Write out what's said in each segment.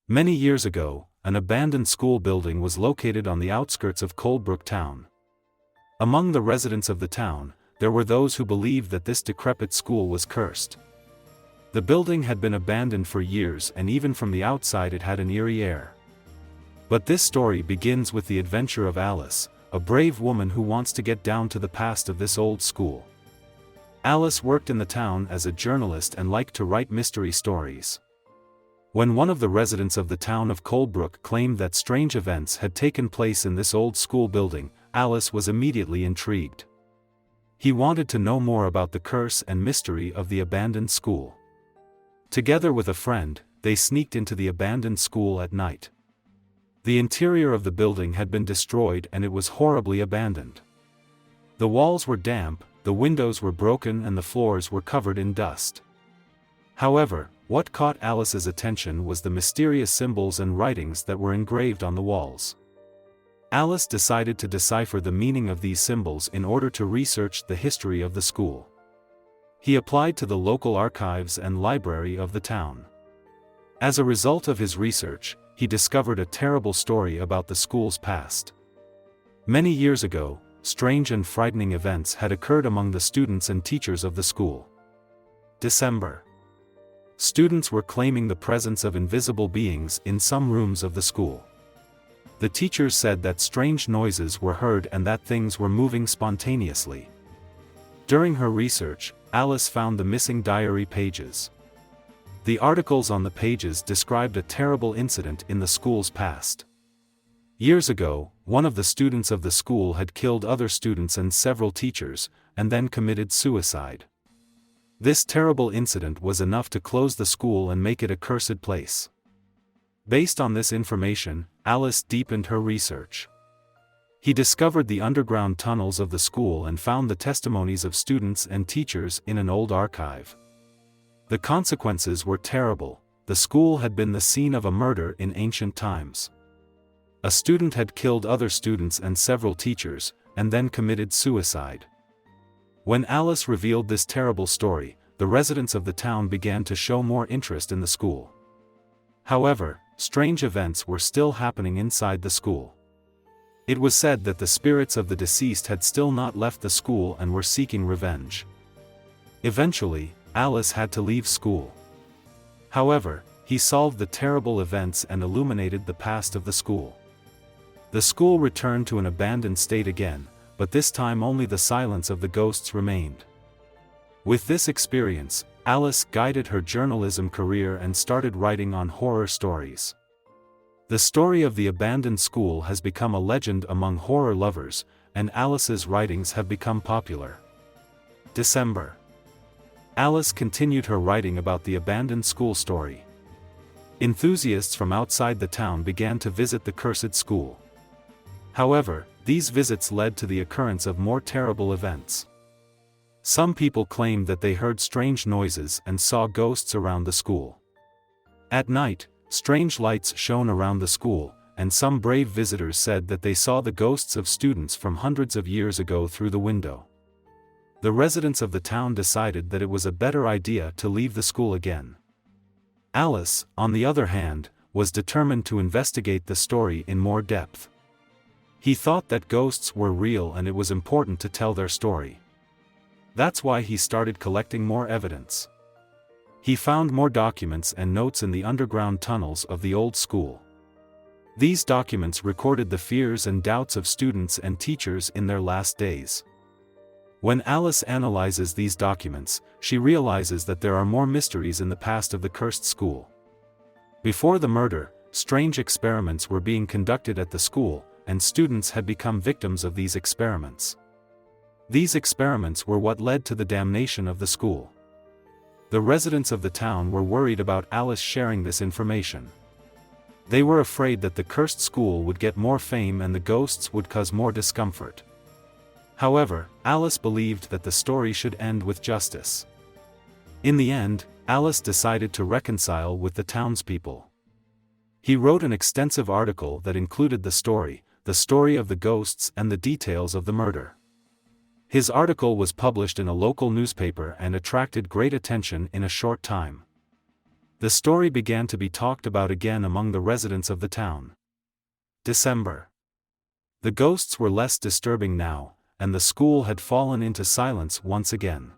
Many years ago, an abandoned school building was located on the outskirts of Coldbrook Town. Among the residents of the town, there were those who believed that this decrepit school was cursed. The building had been abandoned for years, and even from the outside it had an eerie air. But this story begins with the adventure of Alice, a brave woman who wants to get down to the past of this old school. Alice worked in the town as a journalist and liked to write mystery stories. When one of the residents of the town of Coldbrook claimed that strange events had taken place in this old school building, Alice was immediately intrigued. He wanted to know more about the curse and mystery of the abandoned school. Together with a friend, they sneaked into the abandoned school at night. The interior of the building had been destroyed and it was horribly abandoned. The walls were damp, the windows were broken and the floors were covered in dust. However, what caught Alice's attention was the mysterious symbols and writings that were engraved on the walls. Alice decided to decipher the meaning of these symbols in order to research the history of the school. He applied to the local archives and library of the town. As a result of his research, he discovered a terrible story about the school's past. Many years ago, strange and frightening events had occurred among the students and teachers of the school. December. Students were claiming the presence of invisible beings in some rooms of the school. The teachers said that strange noises were heard and that things were moving spontaneously. During her research, Alice found the missing diary pages. The articles on the pages described a terrible incident in the school's past. Years ago, one of the students of the school had killed other students and several teachers, and then committed suicide. This terrible incident was enough to close the school and make it a cursed place. Based on this information, Alice deepened her research. He discovered the underground tunnels of the school and found the testimonies of students and teachers in an old archive. The consequences were terrible. The school had been the scene of a murder in ancient times. A student had killed other students and several teachers, and then committed suicide. When Alice revealed this terrible story, the residents of the town began to show more interest in the school. However, strange events were still happening inside the school. It was said that the spirits of the deceased had still not left the school and were seeking revenge. Eventually, Alice had to leave school. However, he solved the terrible events and illuminated the past of the school. The school returned to an abandoned state again, but this time only the silence of the ghosts remained. With this experience, Alice guided her journalism career and started writing on horror stories. The story of the abandoned school has become a legend among horror lovers, and Alice's writings have become popular. December. Alice continued her writing about the abandoned school story. Enthusiasts from outside the town began to visit the cursed school. However, these visits led to the occurrence of more terrible events. Some people claimed that they heard strange noises and saw ghosts around the school. At night, strange lights shone around the school, and some brave visitors said that they saw the ghosts of students from hundreds of years ago through the window. The residents of the town decided that it was a better idea to leave the school again. Alice, on the other hand, was determined to investigate the story in more depth. He thought that ghosts were real and it was important to tell their story. That's why he started collecting more evidence. He found more documents and notes in the underground tunnels of the old school. These documents recorded the fears and doubts of students and teachers in their last days. When Alice analyzes these documents, she realizes that there are more mysteries in the past of the cursed school. Before the murder, strange experiments were being conducted at the school, and students had become victims of these experiments. These experiments were what led to the damnation of the school. The residents of the town were worried about Alice sharing this information. They were afraid that the cursed school would get more fame and the ghosts would cause more discomfort. However, Alice believed that the story should end with justice. In the end, Alice decided to reconcile with the townspeople. He wrote an extensive article that included the story of the ghosts and the details of the murder. His article was published in a local newspaper and attracted great attention in a short time. The story began to be talked about again among the residents of the town. December. The ghosts were less disturbing now, and the school had fallen into silence once again.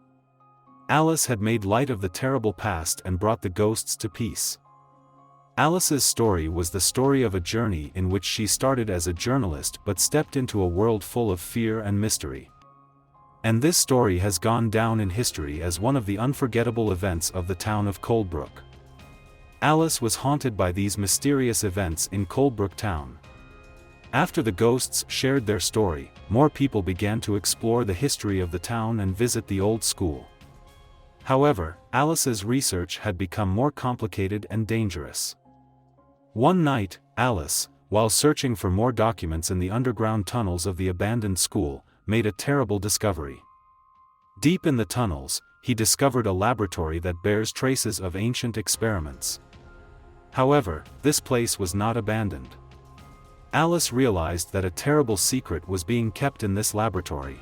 Alice had made light of the terrible past and brought the ghosts to peace. Alice's story was the story of a journey in which she started as a journalist but stepped into a world full of fear and mystery. And this story has gone down in history as one of the unforgettable events of the town of Coldbrook. Alice was haunted by these mysterious events in Coldbrook Town. After the ghosts shared their story, more people began to explore the history of the town and visit the old school. However, Alice's research had become more complicated and dangerous. One night, Alice, while searching for more documents in the underground tunnels of the abandoned school, made a terrible discovery. Deep in the tunnels, he discovered a laboratory that bears traces of ancient experiments. However, this place was not abandoned. Alice realized that a terrible secret was being kept in this laboratory.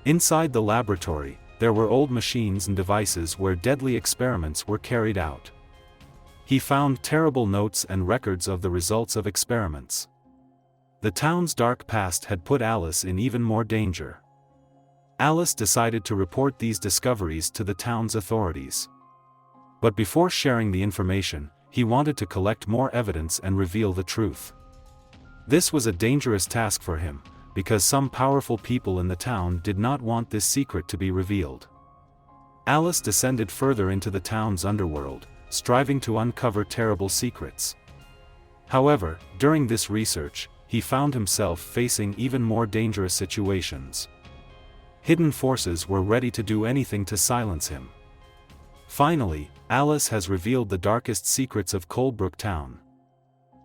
Inside the laboratory, there were old machines and devices where deadly experiments were carried out. He found terrible notes and records of the results of experiments. The town's dark past had put Alice in even more danger. Alice decided to report these discoveries to the town's authorities. But before sharing the information, he wanted to collect more evidence and reveal the truth. This was a dangerous task for him, because some powerful people in the town did not want this secret to be revealed. Alice descended further into the town's underworld, striving to uncover terrible secrets. However, during this research, he found himself facing even more dangerous situations. Hidden forces were ready to do anything to silence him. Finally, Alice has revealed the darkest secrets of Coldbrook Town.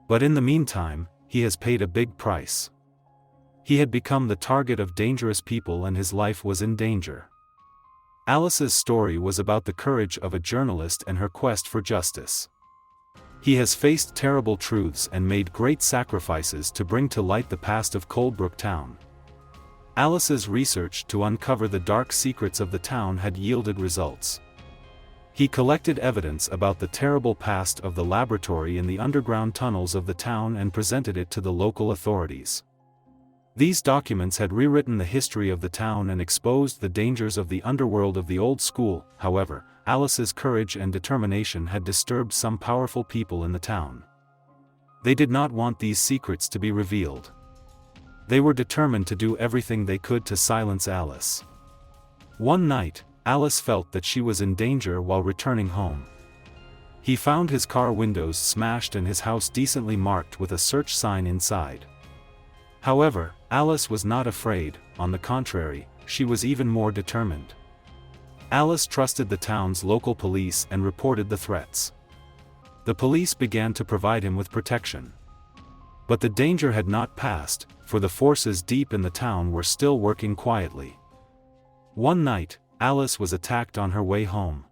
But in the meantime, he has paid a big price. He had become the target of dangerous people and his life was in danger. Alice's story was about the courage of a journalist and her quest for justice. He has faced terrible truths and made great sacrifices to bring to light the past of Coldbrook Town. Alice's research to uncover the dark secrets of the town had yielded results. He collected evidence about the terrible past of the laboratory in the underground tunnels of the town and presented it to the local authorities. These documents had rewritten the history of the town and exposed the dangers of the underworld of the old school. However, Alice's courage and determination had disturbed some powerful people in the town. They did not want these secrets to be revealed. They were determined to do everything they could to silence Alice. One night, Alice felt that she was in danger while returning home. He found his car windows smashed and his house decently marked with a search sign inside. However, Alice was not afraid, on the contrary, she was even more determined. Alice trusted the town's local police and reported the threats. The police began to provide him with protection. But the danger had not passed, for the forces deep in the town were still working quietly. One night, Alice was attacked on her way home.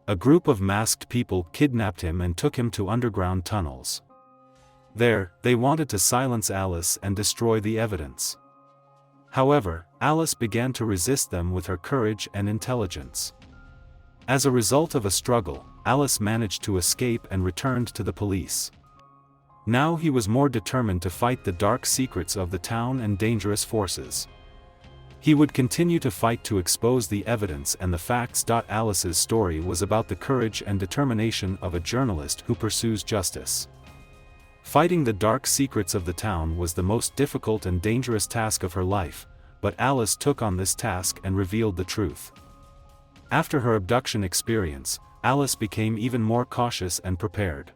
A group of masked people kidnapped him and took him to underground tunnels. There, they wanted to silence Alice and destroy the evidence. However, Alice began to resist them with her courage and intelligence. As a result of a struggle, Alice managed to escape and returned to the police. Now he was more determined to fight the dark secrets of the town and dangerous forces. He would continue to fight to expose the evidence and the facts. Alice's story was about the courage and determination of a journalist who pursues justice. Fighting the dark secrets of the town was the most difficult and dangerous task of her life, but Alice took on this task and revealed the truth. After her abduction experience, Alice became even more cautious and prepared.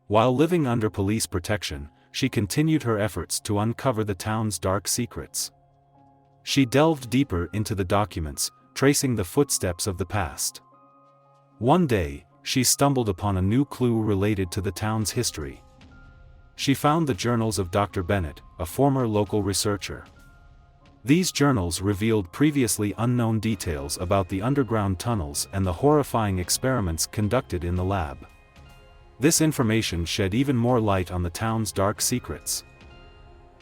While living under police protection, she continued her efforts to uncover the town's dark secrets. She delved deeper into the documents, tracing the footsteps of the past. One day, she stumbled upon a new clue related to the town's history. She found the journals of Dr. Bennett, a former local researcher. These journals revealed previously unknown details about the underground tunnels and the horrifying experiments conducted in the lab. This information shed even more light on the town's dark secrets.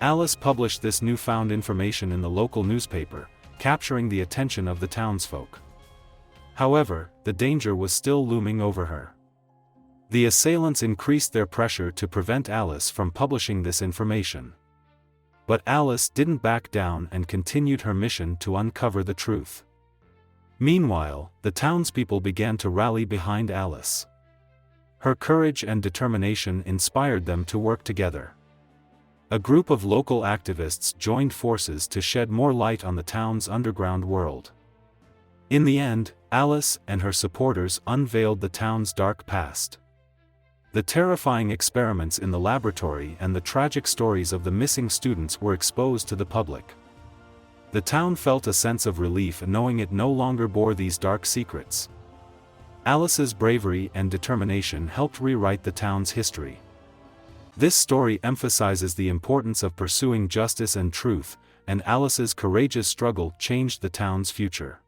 Alice published this newfound information in the local newspaper, capturing the attention of the townsfolk. However, the danger was still looming over her. The assailants increased their pressure to prevent Alice from publishing this information. But Alice didn't back down and continued her mission to uncover the truth. Meanwhile, the townspeople began to rally behind Alice. Her courage and determination inspired them to work together. A group of local activists joined forces to shed more light on the town's underground world. In the end, Alice and her supporters unveiled the town's dark past. The terrifying experiments in the laboratory and the tragic stories of the missing students were exposed to the public. The town felt a sense of relief knowing it no longer bore these dark secrets. Alice's bravery and determination helped rewrite the town's history. This story emphasizes the importance of pursuing justice and truth, and Alice's courageous struggle changed the town's future.